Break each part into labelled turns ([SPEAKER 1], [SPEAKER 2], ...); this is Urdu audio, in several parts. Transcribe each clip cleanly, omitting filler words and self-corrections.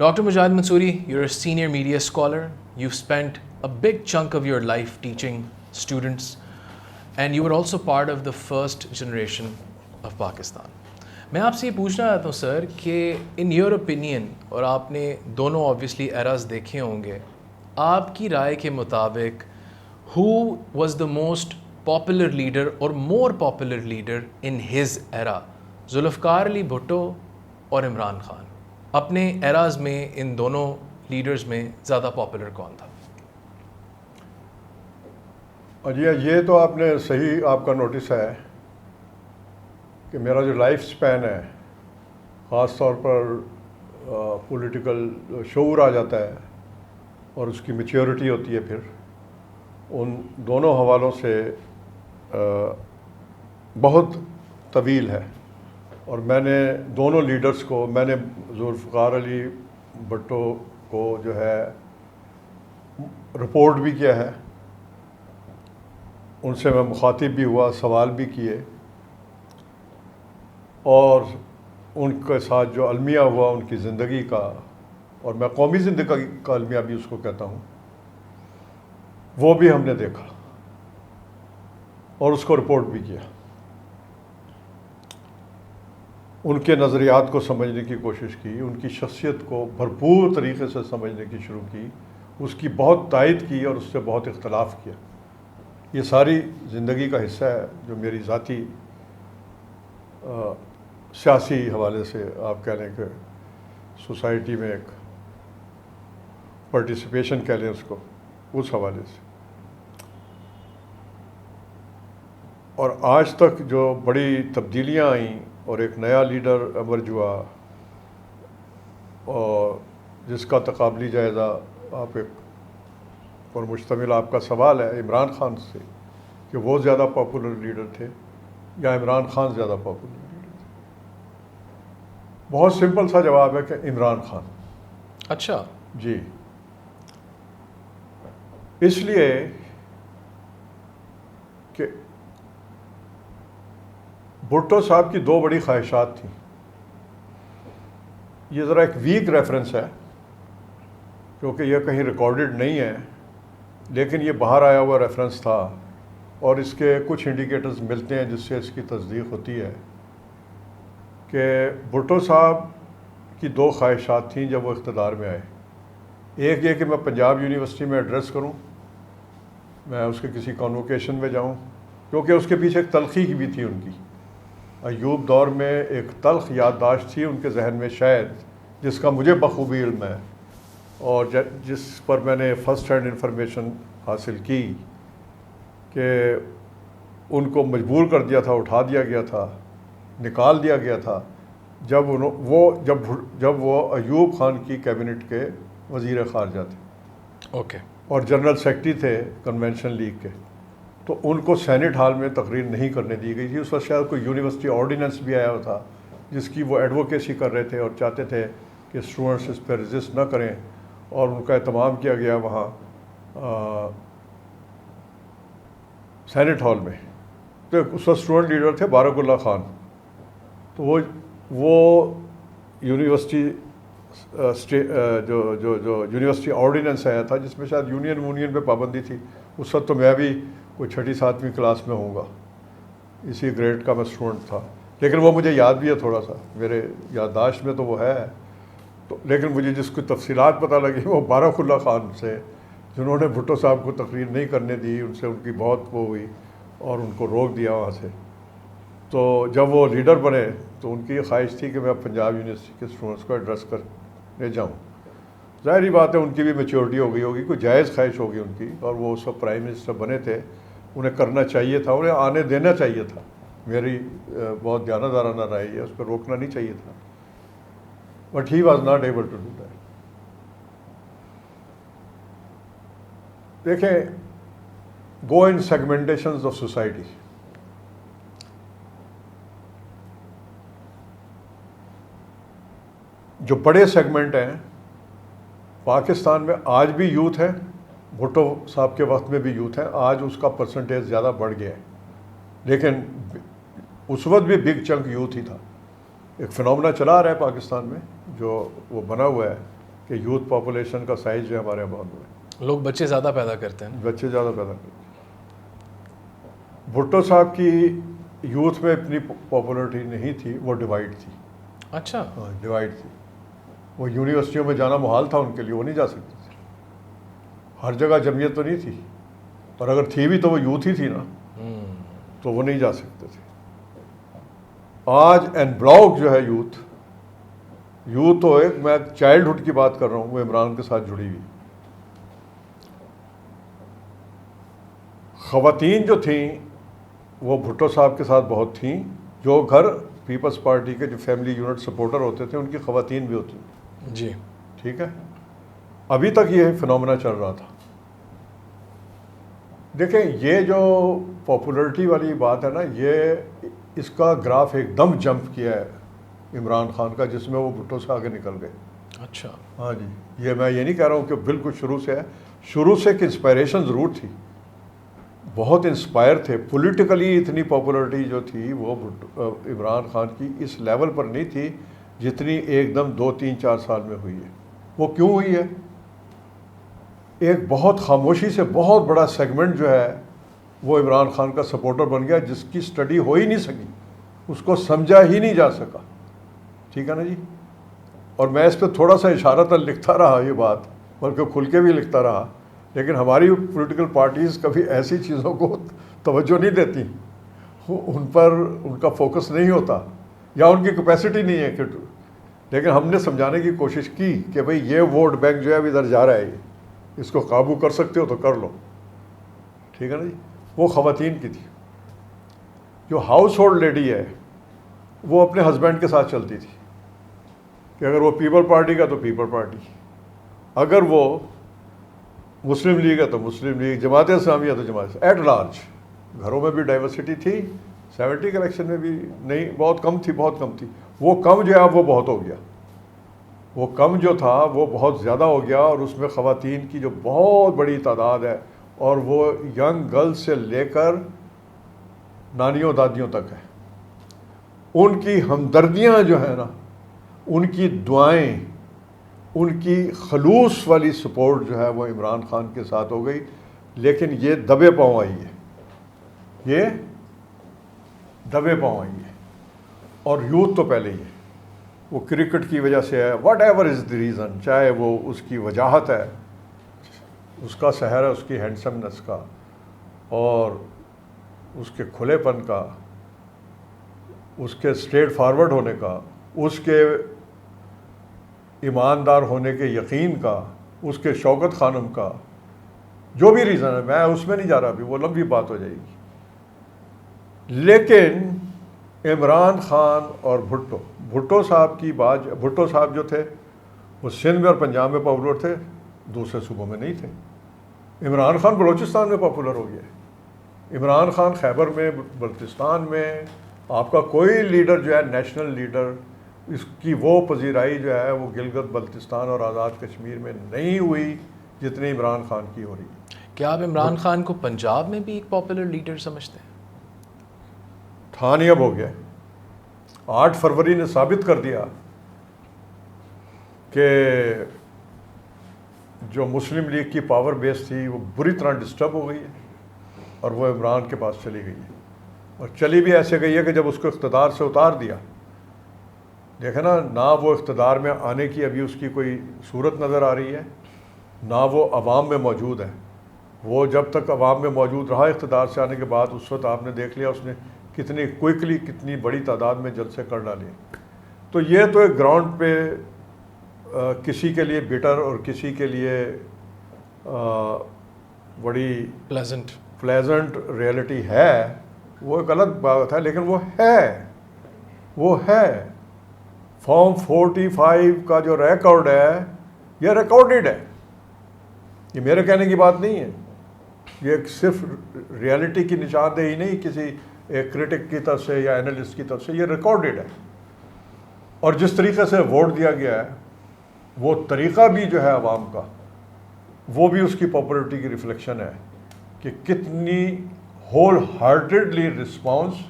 [SPEAKER 1] Dr. Mujahid Mansoori, you're a senior media scholar. You've spent a big chunk of your life teaching students, and you were also part of the first generation of Pakistan. میں آپ سے یہ پوچھنا چاہتا ہوں سر کہ ان یور اوپینین، اور آپ نے دونوں آبویسلی ایراز دیکھے ہوں گے، آپ کی رائے کے مطابق who was the most popular leader اور more popular leader in his era, Zulfiqar Ali Bhutto اور عمران خان؟ اپنے ایراز میں ان دونوں لیڈرز میں زیادہ پاپولر کون تھا؟
[SPEAKER 2] جی یہ تو آپ نے صحیح آپ کا نوٹس ہے کہ میرا جو لائف سپین ہے، خاص طور پر پولیٹیکل شعور آ جاتا ہے اور اس کی میچیورٹی ہوتی ہے، پھر ان دونوں حوالوں سے بہت طویل ہے. اور میں نے دونوں لیڈرز کو، میں نے ذوالفقار علی بھٹو کو جو ہے رپورٹ بھی کیا ہے، ان سے میں مخاطب بھی ہوا، سوال بھی کیے، اور ان کے ساتھ جو المیہ ہوا ان کی زندگی کا، اور میں قومی زندگی کا المیہ بھی اس کو کہتا ہوں، وہ بھی ہم نے دیکھا اور اس کو رپورٹ بھی کیا. ان کے نظریات کو سمجھنے کی کوشش کی، ان کی شخصیت کو بھرپور طریقے سے سمجھنے کی شروع کی، اس کی بہت تائید کی اور اس سے بہت اختلاف کیا. یہ ساری زندگی کا حصہ ہے جو میری ذاتی سیاسی حوالے سے آپ کہہ لیں کہ سوسائٹی میں ایک پارٹیسپیشن کہہ لیں اس کو، اس حوالے سے. اور آج تک جو بڑی تبدیلیاں آئیں اور ایک نیا لیڈر ایمرج ہوا، اور جس کا تقابلی جائزہ آپ ایک اور مشتمل آپ کا سوال ہے عمران خان سے کہ وہ زیادہ پاپولر لیڈر تھے یا عمران خان زیادہ پاپولر لیڈر تھے، بہت سمپل سا جواب ہے کہ عمران خان.
[SPEAKER 1] اچھا
[SPEAKER 2] جی، اس لیے کہ بھٹو صاحب کی دو بڑی خواہشات تھیں. یہ ذرا ایک ویک ریفرنس ہے کیونکہ یہ کہیں ریکارڈڈ نہیں ہے، لیکن یہ باہر آیا ہوا ریفرنس تھا اور اس کے کچھ انڈیکیٹرز ملتے ہیں جس سے اس کی تصدیق ہوتی ہے کہ بھٹو صاحب کی دو خواہشات تھیں جب وہ اقتدار میں آئے. ایک یہ کہ میں پنجاب یونیورسٹی میں ایڈریس کروں، میں اس کے کسی کانوکیشن میں جاؤں، کیونکہ اس کے پیچھے ایک تلخی بھی تھی ان کی. ایوب دور میں ایک تلخ یادداشت تھی ان کے ذہن میں شاید، جس کا مجھے بخوبی علم ہے اور جس پر میں نے فرسٹ ہینڈ انفارمیشن حاصل کی کہ ان کو مجبور کر دیا تھا، اٹھا دیا گیا تھا، نکال دیا گیا تھا جب وہ ایوب خان کی کیبنٹ کے وزیر خارجہ تھے.
[SPEAKER 1] اوکے.
[SPEAKER 2] اور جنرل سیکرٹری تھے کنونشن لیگ کے. تو ان کو سینٹ ہال میں تقریر نہیں کرنے دی گئی تھی. اس وقت شاید کوئی یونیورسٹی آرڈیننس بھی آیا ہوا تھا جس کی وہ ایڈوکیسی کر رہے تھے اور چاہتے تھے کہ اسٹوڈنٹس اس پہ رجسٹ نہ کریں، اور ان کا اہتمام کیا گیا وہاں سینٹ ہال میں. تو اس وقت اسٹوڈنٹ لیڈر تھے بارک اللہ خان. تو وہ یونیورسٹی جو یونیورسٹی آرڈیننس آیا تھا جس میں شاید یونین پہ پابندی تھی. اس وقت تو میں بھی کوئی 6 7ویں کلاس میں ہوں گا، اسی گریڈ کا میں اسٹوڈنٹ تھا، لیکن وہ مجھے یاد بھی ہے تھوڑا سا، میرے یادداشت میں تو وہ ہے. تو لیکن مجھے جس کو تفصیلات پتہ لگی وہ بارک اللہ خان سے، جنہوں نے بھٹو صاحب کو تقریر نہیں کرنے دی، ان سے ان کی بہت وہ ہوئی اور ان کو روک دیا وہاں سے. تو جب وہ لیڈر بنے تو ان کی یہ خواہش تھی کہ میں پنجاب یونیورسٹی کے اسٹوڈنٹس کو ایڈریس کرنے جاؤں. ظاہری بات ہے ان کی بھی میچورٹی ہو گئی ہوگی، کوئی جائز خواہش ہوگی ان کی، اور وہ اس وقت پرائم منسٹر بنے تھے، انہیں کرنا چاہیے تھا، انہیں آنے دینا چاہیے تھا. میری بہت دیانتدارانہ رائے ہے، اس پہ روکنا نہیں چاہیے تھا. But he was not able to do that. دیکھیں، گو ان سیگمنٹیشنز آف سوسائٹی. جو بڑے سیگمنٹ ہیں پاکستان میں آج بھی یوتھ ہے، بھٹو صاحب کے وقت میں بھی یوتھ ہیں، آج اس کا پرسنٹیج زیادہ بڑھ گیا ہے، لیکن اس وقت بھی بگ چنک یوتھ ہی تھا. ایک فنومنا چلا آ رہا ہے پاکستان میں جو وہ بنا ہوا ہے کہ یوتھ پاپولیشن کا سائز جو ہے ہمارے یہاں بہت بڑا ہے.
[SPEAKER 1] لوگ بچے زیادہ پیدا کرتے ہیں.
[SPEAKER 2] بچے زیادہ پیدا کرتے ہیں. بھٹو صاحب کی یوتھ میں اتنی پاپولرٹی نہیں تھی, وہ ڈیوائڈ تھی.
[SPEAKER 1] اچھا.
[SPEAKER 2] ہاں ڈیوائڈ تھی. وہ یونیورسٹیوں میں جانا محال تھا ان کے لیے, وہ نہیں جا سکتے تھے. ہر جگہ جمعیت تو نہیں تھی, اور اگر تھی بھی تو وہ یوتھ ہی تھی نا, تو وہ نہیں جا سکتے تھے. آج این بلاک جو ہے یوتھ تو ایک, میں چائلڈہڈ کی بات کر رہا ہوں, وہ عمران کے ساتھ جڑی ہوئی. خواتین جو تھیں وہ بھٹو صاحب کے ساتھ بہت تھیں. جو گھر پیپلز پارٹی کے جو فیملی یونٹ سپورٹر ہوتے تھے ان کی خواتین بھی ہوتی ہیں.
[SPEAKER 1] جی
[SPEAKER 2] ٹھیک ہے. ابھی تک یہ فنومنا چل رہا تھا. دیکھیں یہ جو پاپولرٹی والی بات ہے نا, یہ اس کا گراف ایک دم جمپ کیا ہے عمران خان کا, جس میں وہ بھٹو سے آگے نکل گئے.
[SPEAKER 1] اچھا.
[SPEAKER 2] ہاں جی, یہ میں یہ نہیں کہہ رہا ہوں کہ بالکل شروع سے ہے. شروع سے ایک انسپائریشن ضرور تھی, بہت انسپائر تھے. پولیٹیکلی اتنی پاپولرٹی جو تھی وہ عمران خان کی اس لیول پر نہیں تھی جتنی ایک دم 2-3-4 سال میں ہوئی ہے. وہ کیوں ہوئی ہے؟ ایک بہت خاموشی سے بہت بڑا سیگمنٹ جو ہے وہ عمران خان کا سپورٹر بن گیا, جس کی سٹڈی ہو ہی نہیں سکی, اس کو سمجھا ہی نہیں جا سکا. ٹھیک ہے نا جی. اور میں اس پہ تھوڑا سا اشارتاً لکھتا رہا یہ بات, بلکہ کھل کے بھی لکھتا رہا, لیکن ہماری پولیٹیکل پارٹیز کبھی ایسی چیزوں کو توجہ نہیں دیتی, ان پر ان کا فوکس نہیں ہوتا, یا ان کی کیپیسٹی نہیں ہے کہ. لیکن ہم نے سمجھانے کی کوشش کی کہ بھئی یہ ووٹ بینک جو ہے اب ادھر جا رہا ہے, اس کو قابو کر سکتے ہو تو کر لو. ٹھیک ہے نا جی. وہ خواتین کی تھی. جو ہاؤس ہولڈ لیڈی ہے وہ اپنے ہسبینڈ کے ساتھ چلتی تھی, کہ اگر وہ پیپل پارٹی کا تو پیپل پارٹی, اگر وہ مسلم لیگ ہے تو مسلم لیگ, جماعت اسلامی ہے تو جماعت, ایٹ لارج. گھروں میں بھی ڈائیورسٹی تھی. 70 کے الیکشن میں بھی نہیں, بہت کم تھی, بہت کم تھی. وہ کم جو ہے اب وہ بہت ہو گیا. وہ کم جو تھا وہ بہت زیادہ ہو گیا, اور اس میں خواتین کی جو بہت بڑی تعداد ہے, اور وہ ینگ گرلز سے لے کر نانیوں دادیوں تک ہے. ان کی ہمدردیاں جو ہیں نا, ان کی دعائیں, ان کی خلوص والی سپورٹ جو ہے وہ عمران خان کے ساتھ ہو گئی. لیکن یہ دبے پاؤں آئی ہے, یہ دبے پاؤں آئی ہے. اور یوتھ تو پہلے ہی ہے, وہ کرکٹ کی وجہ سے ہے, what ever is the reason, چاہے وہ اس کی وجاہت ہے, اس کا سحر ہے, اس کی ہینڈسمنس کا, اور اس کے کھلے پن کا, اس کے اسٹریٹ فارورڈ ہونے کا, اس کے ایماندار ہونے کے یقین کا, اس کے شوکت خانم کا, جو بھی ریزن ہے, میں اس میں نہیں جا رہا ابھی, وہ لمبی بات ہو جائے گی. لیکن عمران خان اور بھٹو صاحب کی بات, بھٹو صاحب جو تھے وہ سندھ میں اور پنجاب میں پاپولر تھے, دوسرے صوبوں میں نہیں تھے. عمران خان بلوچستان میں پاپولر ہو گیا. عمران خان خیبر میں, بلتستان میں, آپ کا کوئی لیڈر جو ہے نیشنل لیڈر, اس کی وہ پذیرائی جو ہے وہ گلگت بلتستان اور آزاد کشمیر میں نہیں ہوئی جتنی عمران خان کی ہو رہی ہے.
[SPEAKER 1] کیا آپ عمران خان کو پنجاب میں بھی ایک پاپولر لیڈر سمجھتے ہیں؟
[SPEAKER 2] تھا نہیں, اب ہو گیا. 8 فروری نے ثابت کر دیا کہ جو مسلم لیگ کی پاور بیس تھی وہ بری طرح ڈسٹرب ہو گئی ہے, اور وہ عمران کے پاس چلی گئی ہے. اور چلی بھی ایسے گئی ہے کہ جب اس کو اقتدار سے اتار دیا, دیکھیں نا, نہ وہ اقتدار میں آنے کی ابھی اس کی کوئی صورت نظر آ رہی ہے, نہ وہ عوام میں موجود ہے. وہ جب تک عوام میں موجود رہا اقتدار سے آنے کے بعد, اس وقت آپ نے دیکھ لیا اس نے کتنی کوئکلی, کتنی بڑی تعداد میں جلسے کر ڈالے. تو یہ تو ایک گراؤنڈ پہ کسی کے لیے بیٹر اور کسی کے لیے بڑی پلیزنٹ ریئلٹی ہے, وہ ایک غلط بات ہے, لیکن وہ ہے. فارم 45 کا جو ریکارڈ ہے یہ ریکارڈڈ ہے, یہ میرے کہنے کی بات نہیں ہے. یہ صرف ریئلٹی کی نشاندہی نہیں کسی ایک کرٹک کی طرف سے یا اینالسٹ کی طرف سے, یہ ریکارڈڈ ہے. اور جس طریقے سے ووٹ دیا گیا ہے وہ طریقہ بھی جو ہے عوام کا, وہ بھی اس کی پاپولرٹی کی ریفلیکشن ہے کہ کتنی ہول ہارٹیڈلی رسپانس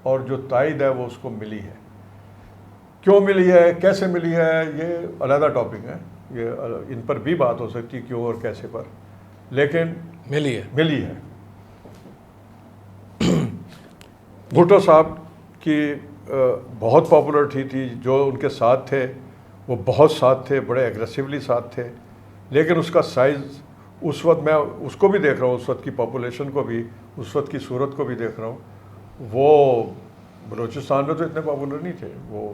[SPEAKER 2] اور جو تائید ہے وہ اس کو ملی ہے. کیوں ملی ہے, کیسے ملی ہے, یہ علیحدہ ٹاپک ہے. یہ ان پر بھی بات ہو سکتی ہے کیوں اور کیسے پر، لیکن ملی ہے۔ بھٹو صاحب کی بہت پاپولرٹی تھی، جو ان کے ساتھ تھے وہ بہت ساتھ تھے، بڑے ایگریسولی ساتھ تھے، لیکن اس کا سائز اس وقت، میں اس کو بھی دیکھ رہا ہوں، اس وقت کی پاپولیشن کو بھی، اس وقت کی صورت کو بھی دیکھ رہا ہوں، وہ بلوچستان میں تو اتنے پاپولر نہیں تھے، وہ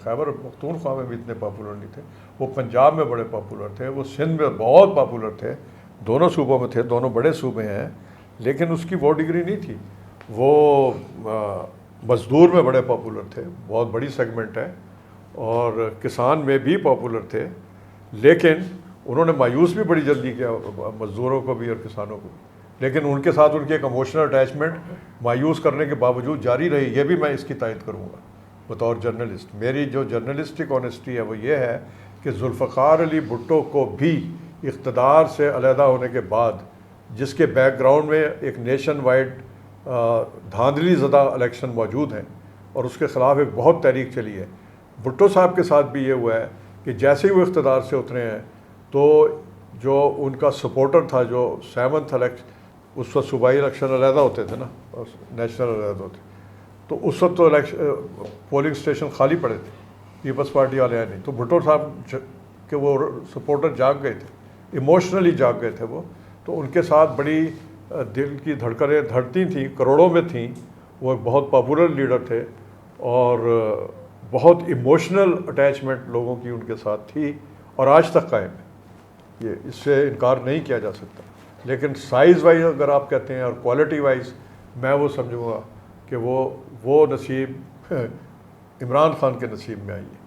[SPEAKER 2] خیبر پختونخوا میں بھی اتنے پاپولر نہیں تھے، وہ پنجاب میں بڑے پاپولر تھے، وہ سندھ میں بہت پاپولر تھے، دونوں صوبوں میں تھے، دونوں بڑے صوبے ہیں، لیکن اس کی وہ ڈگری نہیں تھی۔ وہ مزدور میں بڑے پاپولر تھے، بہت بڑی سیگمنٹ ہے، اور کسان میں بھی پاپولر تھے، لیکن انہوں نے مایوس بھی بڑی جلدی کیا مزدوروں کو بھی اور کسانوں کو بھی، لیکن ان کے ساتھ ان کی ایک ایموشنل اٹیچمنٹ مایوس کرنے کے باوجود جاری رہی۔ یہ بھی میں اس کی تائید کروں گا بطور جرنلسٹ۔ میری جو جرنلسٹک آنیسٹی ہے وہ یہ ہے کہ ذوالفقار علی بھٹو کو بھی اقتدار سے علیحدہ ہونے کے بعد، جس کے بیک گراؤنڈ میں ایک نیشن وائڈ دھاندلی زدہ الیکشن موجود ہیں اور اس کے خلاف ایک بہت تحریک چلی ہے، بھٹو صاحب کے ساتھ بھی یہ ہوا ہے کہ جیسے ہی وہ اقتدار سے اترے ہیں تو جو ان کا سپورٹر تھا، جو 7th الیکشن، اس وقت صوبائی الیکشن علیحدہ ہوتے تھے نا، نیشنل علیحدہ ہوتے، تو اس وقت تو پولنگ اسٹیشن خالی پڑے تھے، پیپلز پارٹی والے آئے نہیں، تو بھٹو صاحب کے وہ سپورٹر جاگ گئے تھے، ایموشنلی جاگ گئے تھے وہ، تو ان کے ساتھ بڑی دل کی دھڑکنیں دھڑتی تھیں، کروڑوں میں تھیں، وہ ایک بہت پاپولر لیڈر تھے، اور بہت ایموشنل اٹیچمنٹ لوگوں کی ان کے ساتھ تھی، اور آج تک قائم ہے، یہ اس سے انکار نہیں کیا جا سکتا۔ لیکن سائز وائز اگر آپ کہتے ہیں اور کوالٹی وائز، میں وہ سمجھوں گا کہ وہ نصیب عمران خان کے نصیب میں آئی ہے۔